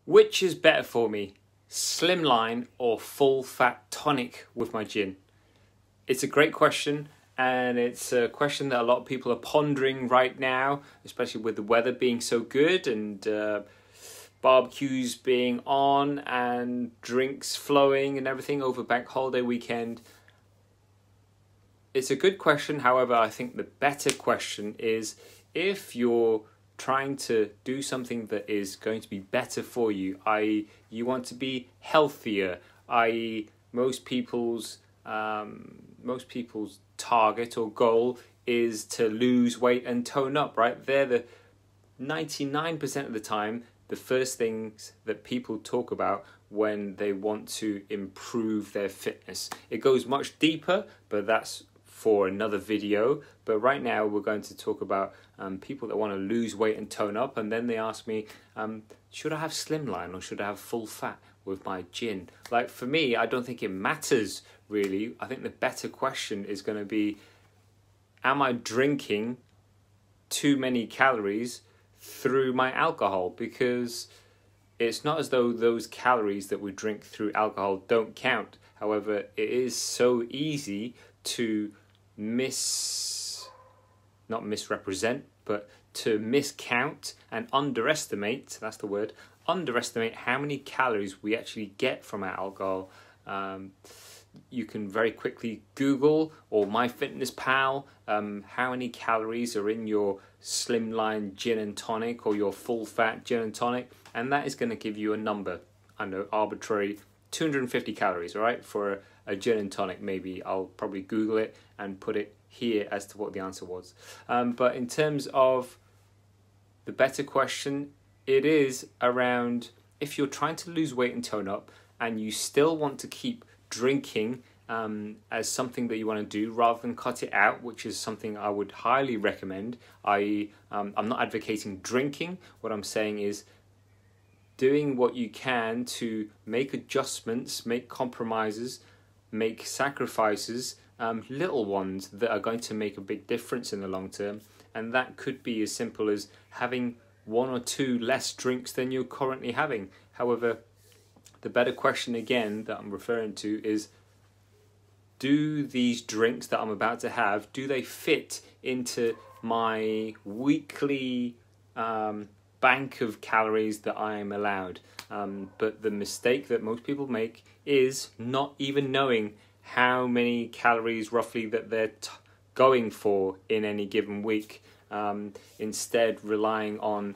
Which is better for me, slimline or full fat tonic with my gin? It's a great question, and it's a question that a lot of people are pondering right now, especially with the weather being so good and barbecues being on and drinks flowing and everything over bank holiday weekend. It's a good question. However, I think the better question is, if you're trying to do something that is going to be better for you, i.e. you want to be healthier, i.e. most people's target or goal is to lose weight and tone up, right? They're the 99% of the time the first things that people talk about when they want to improve their fitness. It goes much deeper, but that's for another video. But right now we're going to talk about people that want to lose weight and tone up, and then they ask me, should I have slimline or should I have full fat with my gin? Like, for me, I don't think it matters really. I think the better question is going to be, am I drinking too many calories through my alcohol? Because it's not as though those calories that we drink through alcohol don't count. However, it is so easy to not misrepresent, but to miscount and underestimate, that's the word, underestimate how many calories we actually get from our alcohol. You can very quickly Google or MyFitnessPal how many calories are in your slimline gin and tonic or your full fat gin and tonic, and that is going to give you a number. I know, arbitrary 250 calories, all right, for a gin and tonic. Maybe I'll probably Google it and put it here as to what the answer was. But in terms of the better question, it is around, if you're trying to lose weight and tone up and you still want to keep drinking as something that you want to do rather than cut it out, which is something I would highly recommend. I'm not advocating drinking. What I'm saying is doing what you can to make adjustments, make compromises, make sacrifices, little ones that are going to make a big difference in the long term. And that could be as simple as having 1 or 2 less drinks than you're currently having. However, the better question again that I'm referring to is, do these drinks that I'm about to have, do they fit into my weekly bank of calories that I am allowed? But the mistake that most people make is not even knowing how many calories roughly that they're going for in any given week. Instead relying on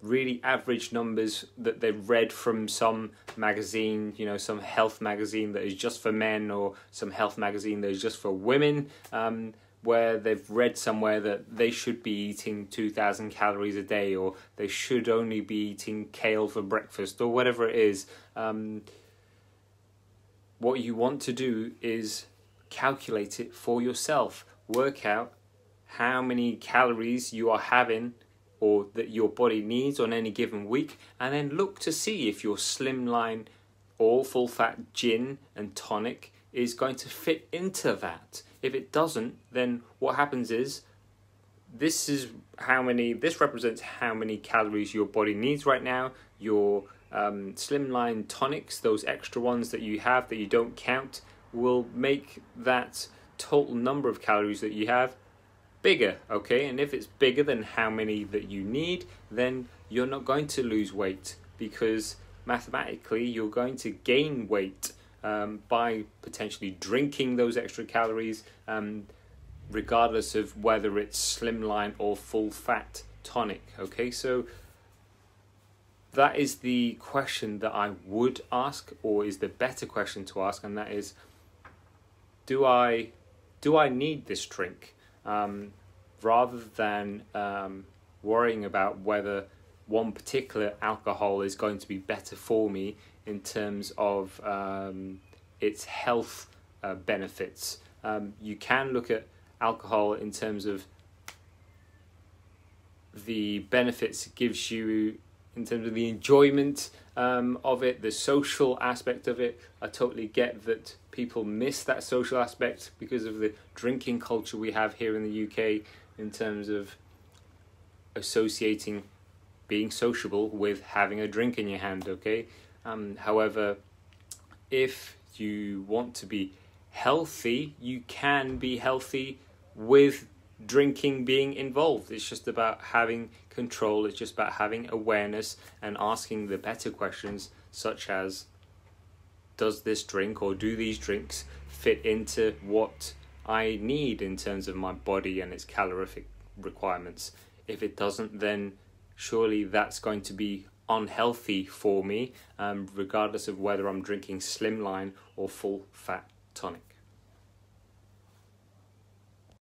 really average numbers that they've read from some magazine, you know, some health magazine that is just for men, or some health magazine that is just for women, where they've read somewhere that they should be eating 2,000 calories a day, or they should only be eating kale for breakfast, or whatever it is. What you want to do is calculate it for yourself. Work out how many calories you are having or that your body needs on any given week, and then look to see if your slimline or full fat gin and tonic is going to fit into that. If it doesn't, then what happens is, this represents how many calories your body needs right now. Your slimline tonics, those extra ones that you have that you don't count, will make that total number of calories that you have bigger, okay? And if it's bigger than how many that you need, then you're not going to lose weight, because mathematically you're going to gain weight by potentially drinking those extra calories, regardless of whether it's slimline or full fat tonic, okay? So that is the question that I would ask, or is the better question to ask, and that is, do I need this drink? Rather than worrying about whether one particular alcohol is going to be better for me in terms of its health benefits. You can look at alcohol in terms of the benefits it gives you, in terms of the enjoyment of it, the social aspect of it. I totally get that people miss that social aspect because of the drinking culture we have here in the UK, in terms of associating being sociable with having a drink in your hand, okay? However, if you want to be healthy, you can be healthy with drinking being involved. It's just about having control, it's just about having awareness and asking the better questions, such as, does this drink or do these drinks fit into what I need in terms of my body and its calorific requirements? If it doesn't, then surely that's going to be unhealthy for me, regardless of whether I'm drinking Slimline or full fat tonic.